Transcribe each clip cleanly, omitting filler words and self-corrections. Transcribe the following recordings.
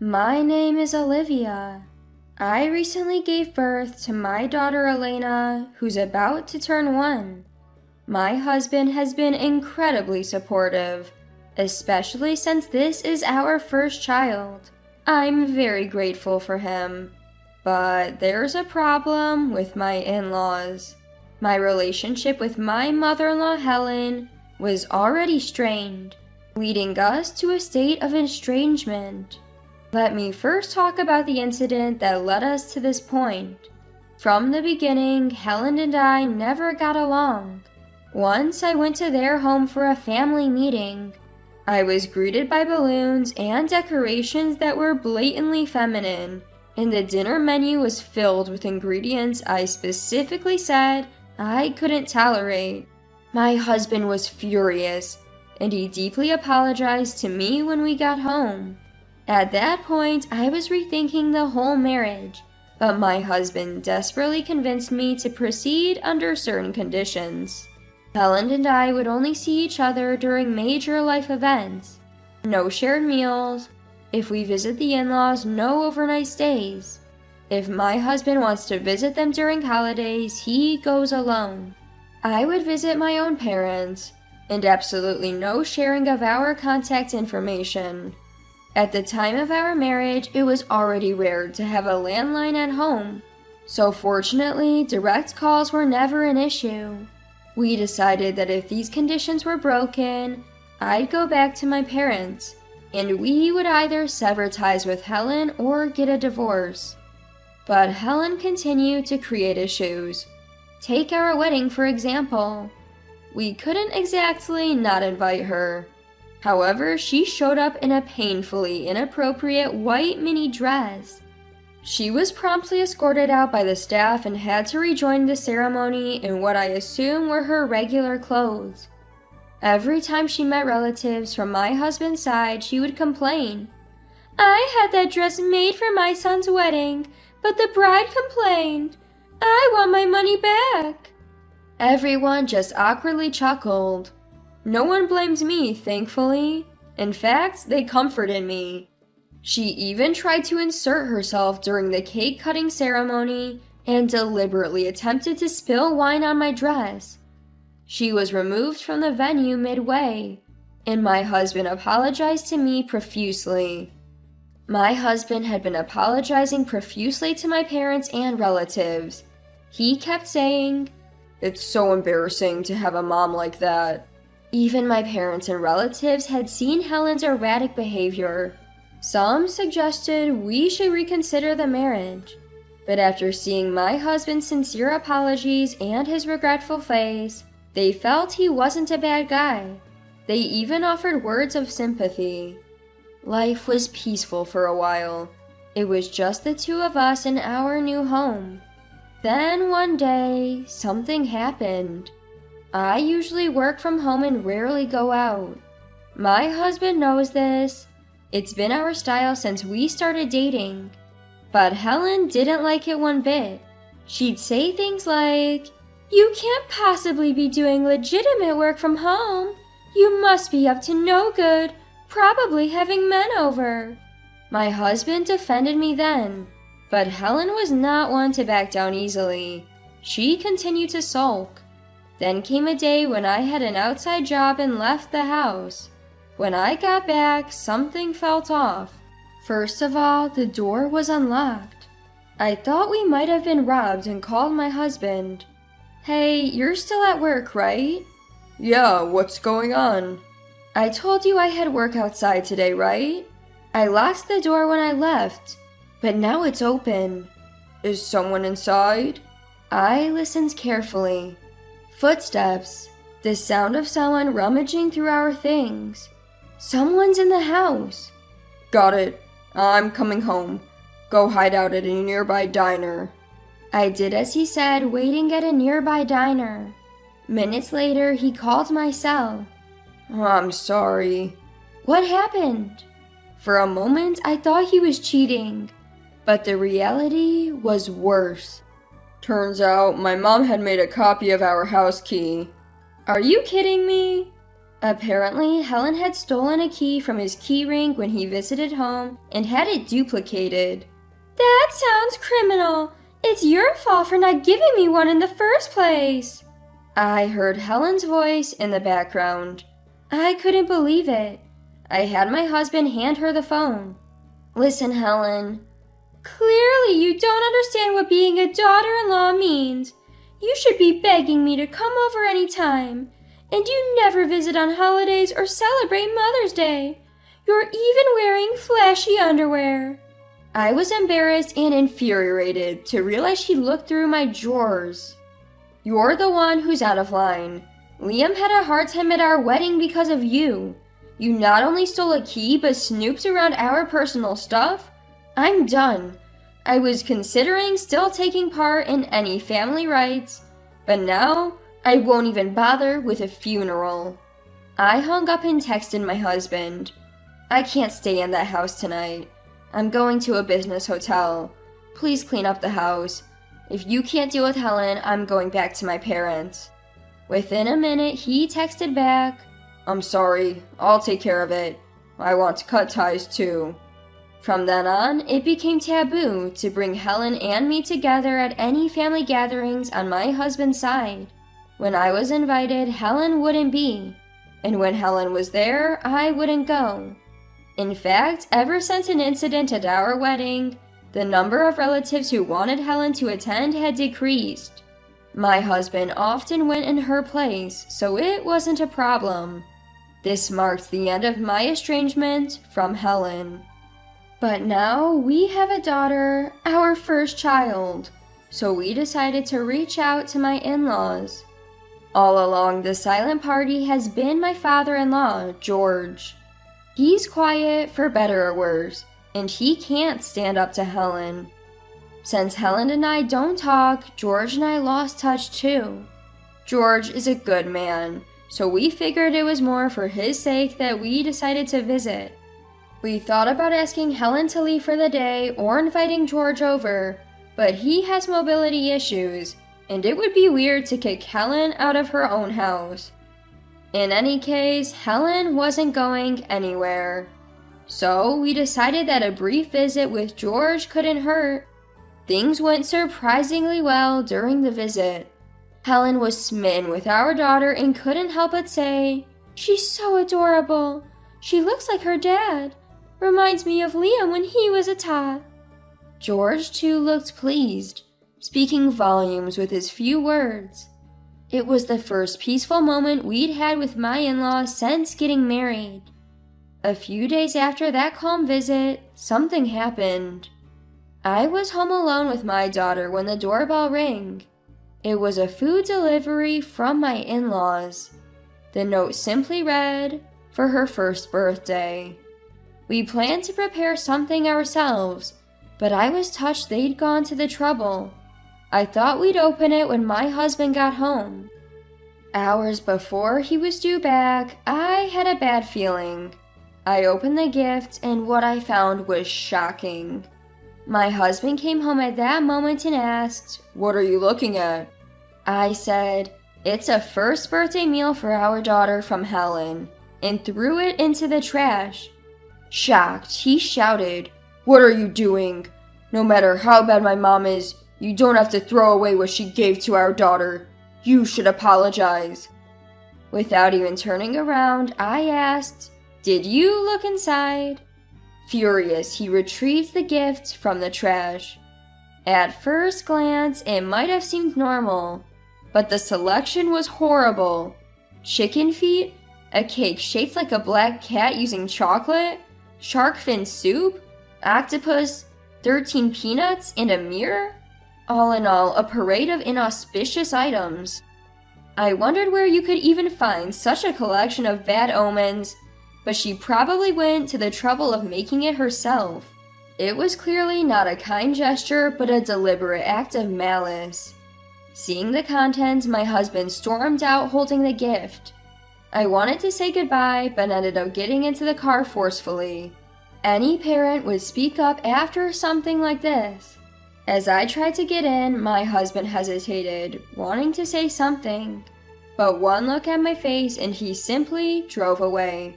My name is Olivia. I recently gave birth to my daughter Elena, who's about to turn 1. My husband has been incredibly supportive, especially since this is our first child. I'm very grateful for him. But there's a problem with my in-laws. My relationship with my mother-in-law Helen was already strained, leading us to a state of estrangement. Let me first talk about the incident that led us to this point. From the beginning, Helen and I never got along. Once I went to their home for a family meeting. I was greeted by balloons and decorations that were blatantly feminine, and the dinner menu was filled with ingredients I specifically said I couldn't tolerate. My husband was furious, and he deeply apologized to me when we got home. At that point, I was rethinking the whole marriage, but my husband desperately convinced me to proceed under certain conditions. Helen and I would only see each other during major life events. No shared meals. If we visit the in-laws, no overnight stays. If my husband wants to visit them during holidays, he goes alone. I would visit my own parents, and absolutely no sharing of our contact information. At the time of our marriage, it was already rare to have a landline at home, so fortunately, direct calls were never an issue. We decided that if these conditions were broken, I'd go back to my parents, and we would either sever ties with Helen or get a divorce. But Helen continued to create issues. Take our wedding, for example. We couldn't exactly not invite her. However, she showed up in a painfully inappropriate white mini dress. She was promptly escorted out by the staff and had to rejoin the ceremony in what I assume were her regular clothes. Every time she met relatives from my husband's side, she would complain. "I had that dress made for my son's wedding, but the bride complained. I want my money back." Everyone just awkwardly chuckled. No one blamed me, thankfully. In fact, they comforted me. She even tried to insert herself during the cake cutting ceremony and deliberately attempted to spill wine on my dress. She was removed from the venue midway, and my husband apologized to me profusely. My husband had been apologizing profusely to my parents and relatives. He kept saying, "It's so embarrassing to have a mom like that." Even my parents and relatives had seen Helen's erratic behavior. Some suggested we should reconsider the marriage, but after seeing my husband's sincere apologies and his regretful face, they felt he wasn't a bad guy. They even offered words of sympathy. Life was peaceful for a while. It was just the two of us in our new home. Then one day, something happened. I usually work from home and rarely go out. My husband knows this. It's been our style since we started dating. But Helen didn't like it one bit. She'd say things like, "You can't possibly be doing legitimate work from home. You must be up to no good, probably having men over." My husband defended me then, but Helen was not one to back down easily. She continued to sulk. Then came a day when I had an outside job and left the house. When I got back, something felt off. First of all, the door was unlocked. I thought we might have been robbed and called my husband. "Hey, you're still at work, right?" "Yeah, what's going on?" "I told you I had work outside today, right? I locked the door when I left, but now it's open." "Is someone inside?" I listened carefully. Footsteps. The sound of someone rummaging through our things. Someone's in the house. "Got it. I'm coming home. Go hide out at a nearby diner." I did as he said, waiting at a nearby diner. Minutes later, he called my cell. "I'm sorry." "What happened?" For a moment, I thought he was cheating, but the reality was worse. "Turns out my mom had made a copy of our house key." "Are you kidding me?" Apparently, Helen had stolen a key from his keyring when he visited home and had it duplicated. That sounds criminal. It's your fault for not giving me one in the first place. I heard Helen's voice in the background. I couldn't believe it. I had my husband hand her the phone. Listen, Helen. Clearly, you don't understand what being a daughter-in-law means. You should be begging me to come over any time. And you never visit on holidays or celebrate Mother's Day. You're even wearing flashy underwear. I was embarrassed and infuriated to realize she looked through my drawers. You're the one who's out of line. Liam had a hard time at our wedding because of you. You not only stole a key but snooped around our personal stuff. I'm done. I was considering still taking part in any family rites, but now I won't even bother with a funeral. I hung up and texted my husband. I can't stay in that house tonight. I'm going to a business hotel. Please clean up the house. If you can't deal with Helen, I'm going back to my parents. Within a minute, he texted back, I'm sorry, I'll take care of it. I want to cut ties too. From then on, it became taboo to bring Helen and me together at any family gatherings on my husband's side. When I was invited, Helen wouldn't be. And when Helen was there, I wouldn't go. In fact, ever since an incident at our wedding, the number of relatives who wanted Helen to attend had decreased. My husband often went in her place, so it wasn't a problem. This marked the end of my estrangement from Helen. But now we have a daughter, our first child, so we decided to reach out to my in-laws. All along, the silent party has been my father-in-law, George. He's quiet, for better or worse, and he can't stand up to Helen. Since Helen and I don't talk, George and I lost touch too. George is a good man, so we figured it was more for his sake that we decided to visit. We thought about asking Helen to leave for the day or inviting George over, but he has mobility issues, and it would be weird to kick Helen out of her own house. In any case, Helen wasn't going anywhere. So we decided that a brief visit with George couldn't hurt. Things went surprisingly well during the visit. Helen was smitten with our daughter and couldn't help but say, "She's so adorable. She looks like her dad. Reminds me of Liam when he was a tot." George too looked pleased, speaking volumes with his few words. It was the first peaceful moment we'd had with my in-laws since getting married. A few days after that calm visit, something happened. I was home alone with my daughter when the doorbell rang. It was a food delivery from my in-laws. The note simply read, "For her first birthday." We planned to prepare something ourselves, but I was touched they'd gone to the trouble. I thought we'd open it when my husband got home. Hours before he was due back, I had a bad feeling. I opened the gift and what I found was shocking. My husband came home at that moment and asked, "What are you looking at?" I said, "It's a first birthday meal for our daughter from Helen," and threw it into the trash. Shocked, he shouted, "What are you doing? No matter how bad my mom is, you don't have to throw away what she gave to our daughter. You should apologize." Without even turning around, I asked, "Did you look inside?" Furious, he retrieved the gift from the trash. At first glance, it might have seemed normal, but the selection was horrible. Chicken feet, a cake shaped like a black cat using chocolate, shark fin soup, octopus, 13 peanuts, and a mirror? All in all, a parade of inauspicious items. I wondered where you could even find such a collection of bad omens, but she probably went to the trouble of making it herself. It was clearly not a kind gesture, but a deliberate act of malice. Seeing the contents, my husband stormed out holding the gift. I wanted to say goodbye, but ended up getting into the car forcefully. Any parent would speak up after something like this. As I tried to get in, my husband hesitated, wanting to say something. but one look at my face and he simply drove away.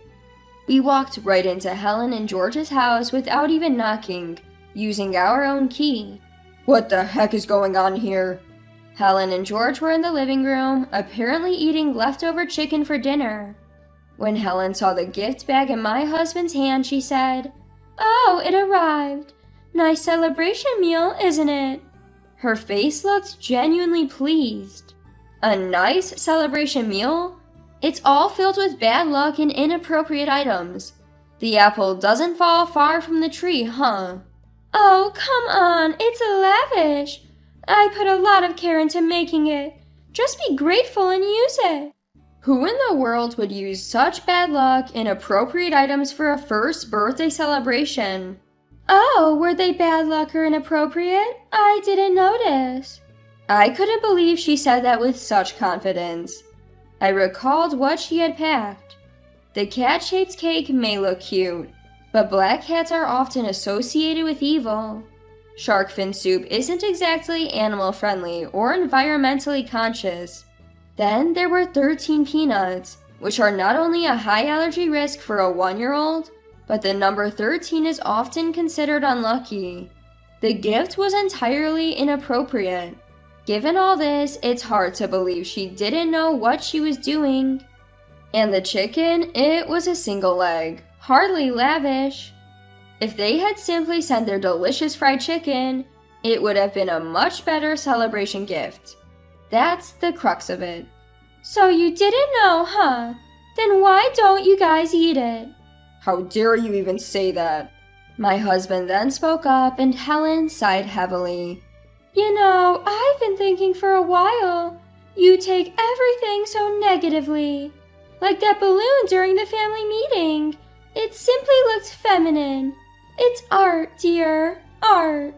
We walked right into Helen and George's house without even knocking, using our own key. What the heck is going on here? Helen and George were in the living room, apparently eating leftover chicken for dinner. When Helen saw the gift bag in my husband's hand, she said, "Oh, it arrived. Nice celebration meal, isn't it?" Her face looked genuinely pleased. A nice celebration meal? It's all filled with bad luck and inappropriate items. The apple doesn't fall far from the tree, huh? Oh, come on, it's lavish. I put a lot of care into making it. Just be grateful and use it. Who in the world would use such bad luck, inappropriate items for a first birthday celebration? Oh, were they bad luck or inappropriate? I didn't notice. I couldn't believe she said that with such confidence. I recalled what she had packed. The cat-shaped cake may look cute, but black cats are often associated with evil. Shark fin soup isn't exactly animal-friendly or environmentally conscious. Then there were 13 peanuts, which are not only a high allergy risk for a 1-year-old, but the number 13 is often considered unlucky. The gift was entirely inappropriate. Given all this, it's hard to believe she didn't know what she was doing. And the chicken, it was a single leg, hardly lavish. If they had simply sent their delicious fried chicken, it would have been a much better celebration gift. That's the crux of it. So you didn't know, huh? Then why don't you guys eat it? How dare you even say that? My husband then spoke up and Helen sighed heavily. You know, I've been thinking for a while. You take everything so negatively. Like that balloon during the family meeting. It simply looked feminine. It's art, dear. Art.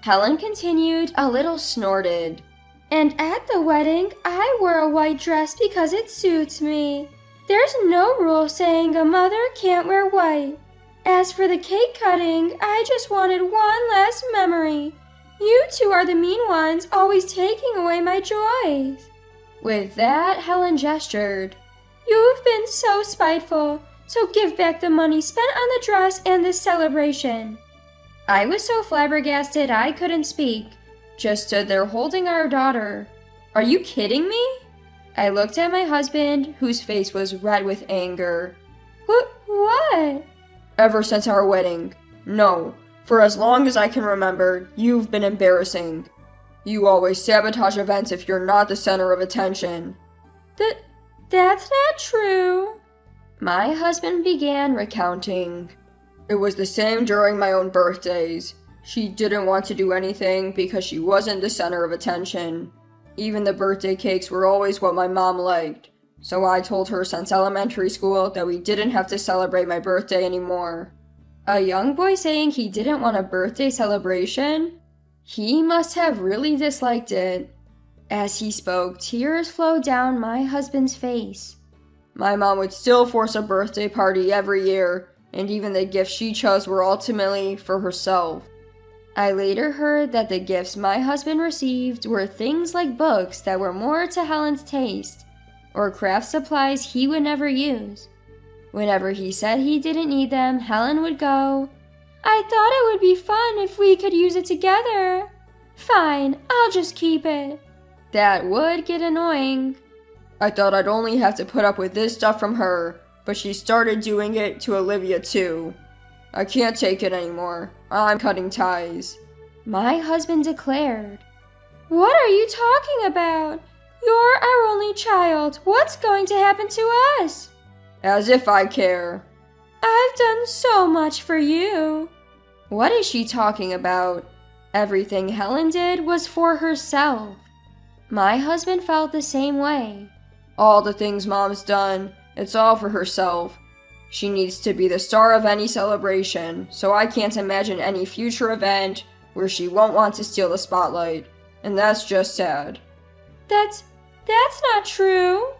Helen continued, a little snorted. And at the wedding, I wore a white dress because it suits me. There's no rule saying a mother can't wear white. As for the cake cutting, I just wanted one last memory. You two are the mean ones, always taking away my joys. With that, Helen gestured. You've been so spiteful, so give back the money spent on the dress and this celebration. I was so flabbergasted I couldn't speak, just stood there holding our daughter. Are you kidding me? I looked at my husband, whose face was red with anger. What? Ever since our wedding. No. For as long as I can remember, you've been embarrassing. You always sabotage events if you're not the center of attention. That's not true. My husband began recounting. It was the same during my own birthdays. She didn't want to do anything because she wasn't the center of attention. Even the birthday cakes were always what my mom liked. So I told her since elementary school that we didn't have to celebrate my birthday anymore. A young boy saying he didn't want a birthday celebration? He must have really disliked it. As he spoke, tears flowed down my husband's face. My mom would still force a birthday party every year, and even the gifts she chose were ultimately for herself. I later heard that the gifts my husband received were things like books that were more to Helen's taste, or craft supplies he would never use. Whenever he said he didn't need them, Helen would go, I thought it would be fun if we could use it together. Fine, I'll just keep it. That would get annoying. I thought I'd only have to put up with this stuff from her, but she started doing it to Olivia too. I can't take it anymore. I'm cutting ties. My husband declared. What are you talking about? You're our only child. What's going to happen to us? As if I care. I've done so much for you. What is she talking about? Everything Helen did was for herself. My husband felt the same way. All the things Mom's done, it's all for herself. She needs to be the star of any celebration, so I can't imagine any future event where she won't want to steal the spotlight. And that's just sad. That's not true.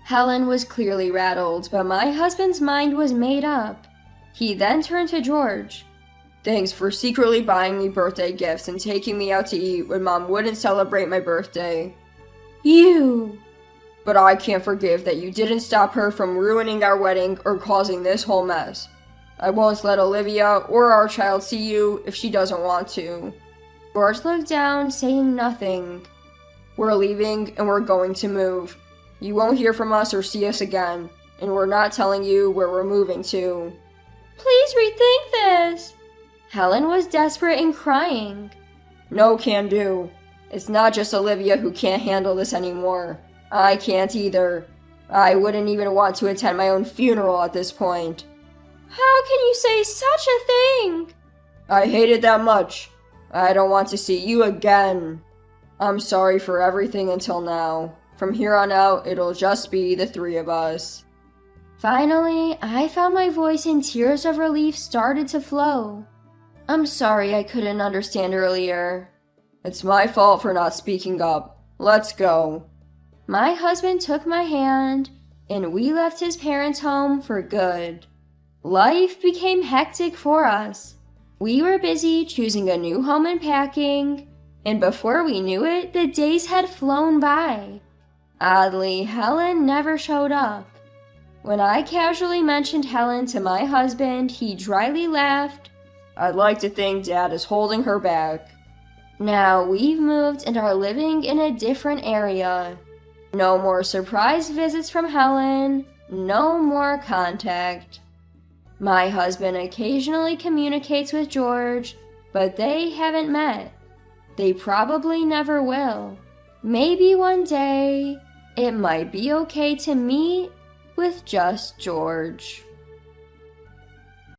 Helen was clearly rattled, but my husband's mind was made up. He then turned to George. Thanks for secretly buying me birthday gifts and taking me out to eat when Mom wouldn't celebrate my birthday. You! But I can't forgive that you didn't stop her from ruining our wedding or causing this whole mess. I won't let Olivia or our child see you if she doesn't want to." George looked down, saying nothing. "We're leaving and we're going to move. You won't hear from us or see us again, and we're not telling you where we're moving to." "Please rethink this." Helen was desperate and crying. "No can do. It's not just Olivia who can't handle this anymore. I can't either. I wouldn't even want to attend my own funeral at this point." "How can you say such a thing?" "I hate it that much. I don't want to see you again. I'm sorry for everything until now. From here on out, it'll just be the three of us." Finally, I found my voice and tears of relief started to flow. "I'm sorry I couldn't understand earlier." "It's my fault for not speaking up. Let's go." My husband took my hand, and we left his parents' home for good. Life became hectic for us. We were busy choosing a new home and packing, and before we knew it, the days had flown by. Oddly, Helen never showed up. When I casually mentioned Helen to my husband, he dryly laughed. "I'd like to think Dad is holding her back." Now we've moved and are living in a different area. No more surprise visits from Helen, no more contact. My husband occasionally communicates with George, but they haven't met. They probably never will. Maybe one day, it might be okay to meet with just George.